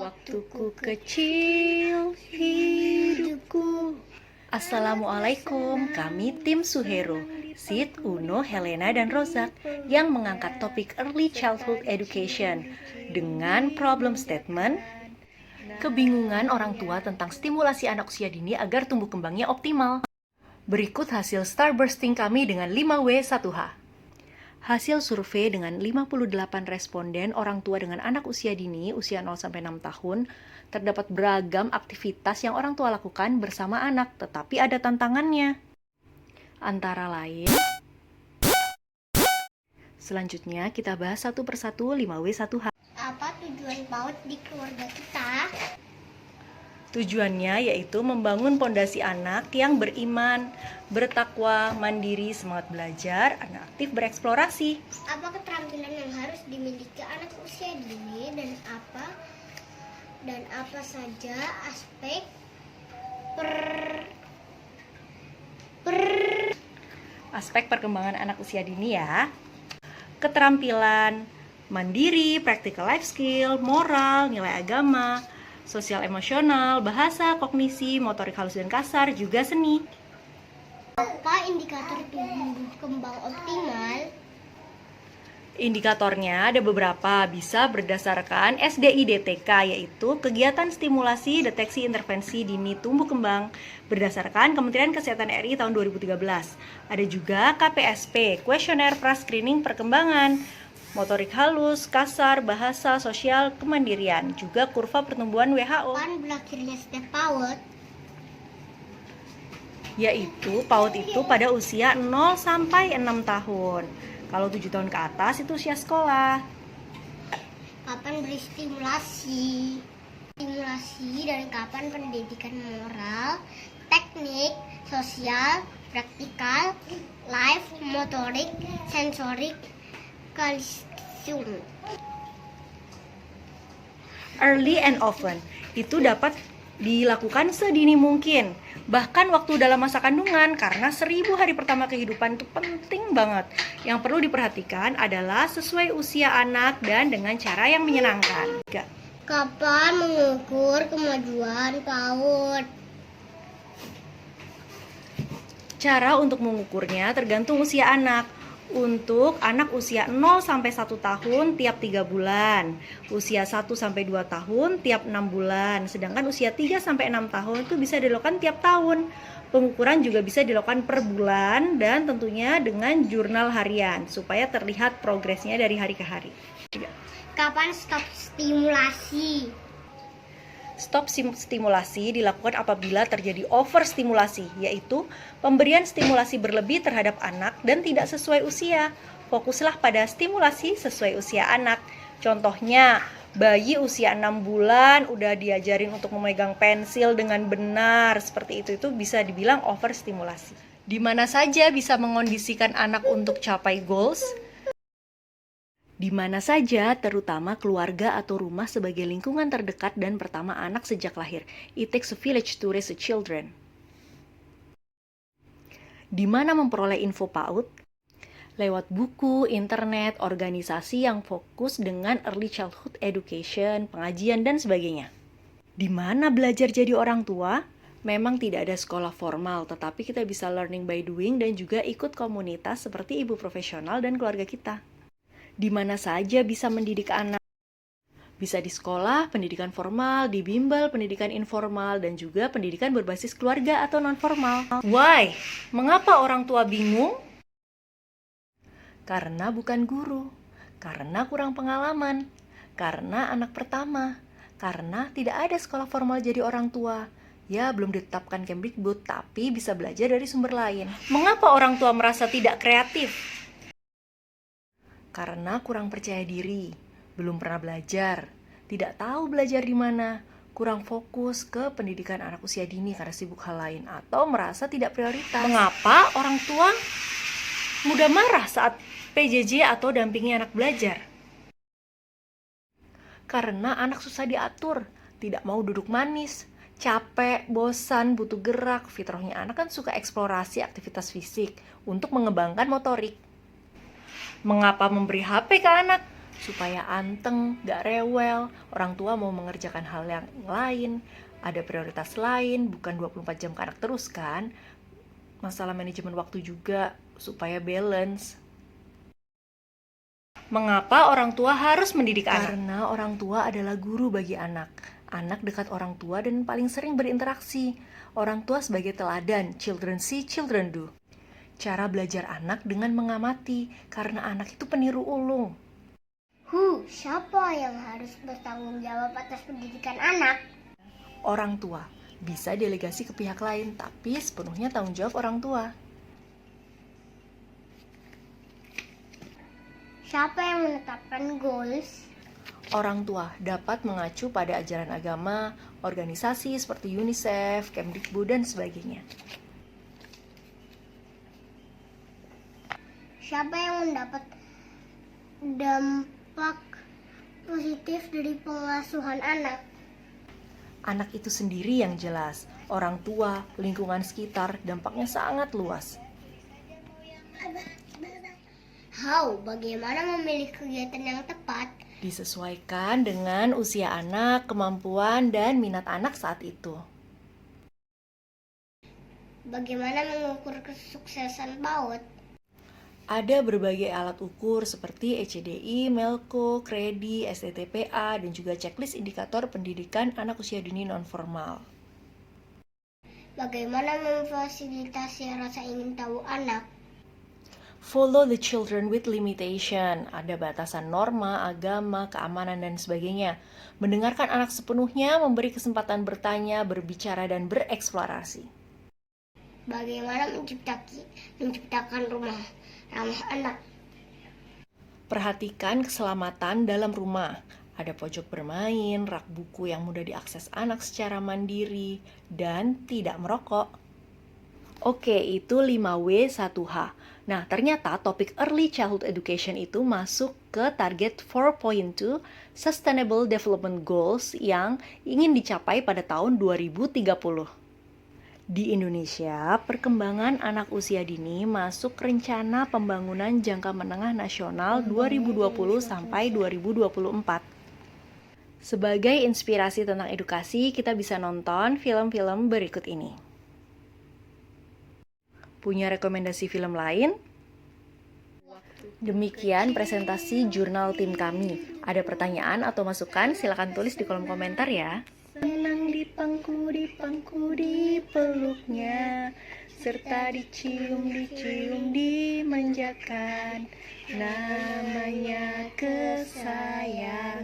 Waktuku kecil, hidupku. Assalamualaikum, kami tim Suhero, Sid, Uno, Helena, dan Rozak yang mengangkat topik Early Childhood Education dengan problem statement kebingungan orang tua tentang stimulasi anak usia dini agar tumbuh kembangnya optimal. Berikut hasil starbursting kami dengan 5W1H. Hasil survei dengan 58 responden orang tua dengan anak usia dini, usia 0-6 tahun, terdapat beragam aktivitas yang orang tua lakukan bersama anak, tetapi ada tantangannya. Antara lain, selanjutnya kita bahas satu persatu 5W1H. Apa tujuan PAUD di keluarga kita? Tujuannya yaitu membangun pondasi anak yang beriman, bertakwa, mandiri, semangat belajar, anak aktif bereksplorasi. Apa keterampilan yang harus dimiliki anak usia dini dan apa saja aspek Aspek perkembangan anak usia dini ya. Keterampilan mandiri, practical life skill, moral, nilai agama, sosial emosional, bahasa, kognisi, motorik halus dan kasar, juga seni. Apa indikator tumbuh kembang optimal? Indikatornya ada beberapa, bisa berdasarkan SDI-DTK, yaitu kegiatan stimulasi deteksi intervensi dini tumbuh kembang berdasarkan Kementerian Kesehatan RI tahun 2013. Ada juga KPSP, kuesioner pra-screening perkembangan, motorik halus, kasar, bahasa, sosial, kemandirian, juga kurva pertumbuhan WHO. Kapan berakhirnya step PAUD? Yaitu PAUD itu pada usia 0-6 tahun. Kalau 7 tahun ke atas itu usia sekolah. Kapan beri stimulasi? Dan kapan pendidikan moral, teknik, sosial, praktikal, life, motorik, sensorik, kalsium. Early and often itu dapat dilakukan sedini mungkin, bahkan waktu dalam masa kandungan, karena 1000 hari pertama kehidupan itu penting banget. Yang perlu diperhatikan adalah sesuai usia anak dan dengan cara yang menyenangkan. Kapan mengukur kemajuan PAUD? Cara untuk mengukurnya tergantung usia anak. Untuk anak usia 0-1 tahun tiap 3 bulan, usia 1-2 tahun tiap 6 bulan, sedangkan usia 3-6 tahun itu bisa dilakukan tiap tahun. Pengukuran juga bisa dilakukan per bulan dan tentunya dengan jurnal harian supaya terlihat progresnya dari hari ke hari. Kapan stop stimulasi? Stop stimulasi dilakukan apabila terjadi overstimulasi, yaitu pemberian stimulasi berlebih terhadap anak dan tidak sesuai usia. Fokuslah pada stimulasi sesuai usia anak. Contohnya, bayi usia 6 bulan udah diajarin untuk memegang pensil dengan benar, seperti itu bisa dibilang overstimulasi. Di mana saja bisa mengondisikan anak untuk capai goals? Di mana saja, terutama keluarga atau rumah sebagai lingkungan terdekat dan pertama anak sejak lahir. It takes a village to raise a children. Di mana memperoleh info PAUD? Lewat buku, internet, organisasi yang fokus dengan early childhood education, pengajian, dan sebagainya. Di mana belajar jadi orang tua? Memang tidak ada sekolah formal, tetapi kita bisa learning by doing dan juga ikut komunitas seperti ibu profesional dan keluarga kita. Di mana saja bisa mendidik anak. Bisa di sekolah, pendidikan formal, di bimbel, pendidikan informal, dan juga pendidikan berbasis keluarga atau non-formal. Why? Mengapa orang tua bingung? Karena bukan guru, karena kurang pengalaman, karena anak pertama, karena tidak ada sekolah formal jadi orang tua. Ya, belum ditetapkan Kemdikbud, tapi bisa belajar dari sumber lain. Mengapa orang tua merasa tidak kreatif? Karena kurang percaya diri, belum pernah belajar, tidak tahu belajar di mana, kurang fokus ke pendidikan anak usia dini karena sibuk hal lain, atau merasa tidak prioritas. Mengapa orang tua mudah marah saat PJJ atau dampingi anak belajar? Karena anak susah diatur, tidak mau duduk manis, capek, bosan, butuh gerak. Fitrahnya anak kan suka eksplorasi aktivitas fisik untuk mengembangkan motorik. Mengapa memberi HP ke anak? supaya anteng, gak rewel. Orang tua mau mengerjakan hal yang lain, ada prioritas lain, bukan 24 jam ke anak terus kan. Masalah manajemen waktu juga, supaya balance. Mengapa orang tua harus mendidik anak? Karena orang tua adalah guru bagi anak. Anak dekat orang tua dan paling sering berinteraksi. Orang tua sebagai teladan, children see, children do. Cara belajar anak dengan mengamati, karena anak itu peniru ulung. Siapa yang harus bertanggung jawab atas pendidikan anak? Orang tua. Bisa delegasi ke pihak lain, tapi sepenuhnya tanggung jawab orang tua. Siapa yang menetapkan goals? Orang tua dapat mengacu pada ajaran agama, organisasi seperti UNICEF, Kemdikbud, dan sebagainya. Siapa yang mendapat dampak positif dari pengasuhan anak? Anak itu sendiri yang jelas. Orang tua, lingkungan sekitar, dampaknya sangat luas. Bagaimana memilih kegiatan yang tepat? Disesuaikan dengan usia anak, kemampuan, dan minat anak saat itu. Bagaimana mengukur kesuksesan PAUD? Ada berbagai alat ukur seperti ECDI, MELKO, KREDI, STTPA, dan juga checklist indikator pendidikan anak usia dini non-formal. Bagaimana memfasilitasi rasa ingin tahu anak? Follow the children with limitation. Ada batasan norma, agama, keamanan, dan sebagainya. Mendengarkan anak sepenuhnya, memberi kesempatan bertanya, berbicara, dan bereksplorasi. Bagaimana menciptakan rumah ramah anak? Perhatikan keselamatan dalam rumah. Ada pojok bermain, rak buku yang mudah diakses anak secara mandiri, dan tidak merokok. Oke, itu 5W 1H. Nah, ternyata topik Early Childhood Education itu masuk ke target 4.2 Sustainable Development Goals yang ingin dicapai pada tahun 2030. Di Indonesia, perkembangan anak usia dini masuk rencana pembangunan jangka menengah nasional 2020 sampai 2024. Sebagai inspirasi tentang edukasi, kita bisa nonton film-film berikut ini. Punya rekomendasi film lain? Demikian presentasi jurnal tim kami. Ada pertanyaan atau masukan? Silakan tulis di kolom komentar ya. Senang dipangku di peluknya, serta dicium, dimanjakan, namanya kesayangan.